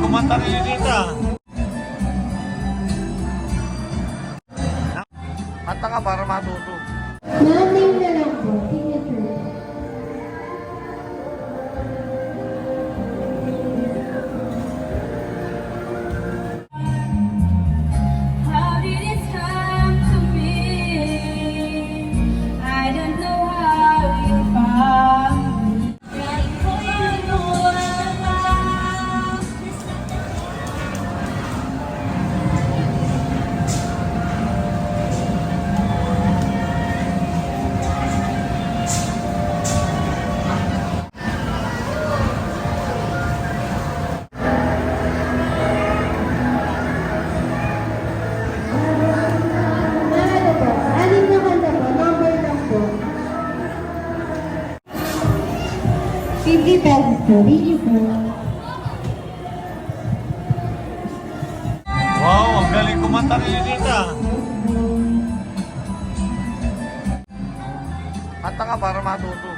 kumanta rin ni Tita. Kanta ka para matuto. Nanay na lang po, signature. How did it come to me? I don't know how you found me. Right for you, Ano po? Alin na kanta po? Number lang po. 50 pesos po. Thank you po. Wow, ang galing kumanta rin ni Tita. Kanta ka para matuto.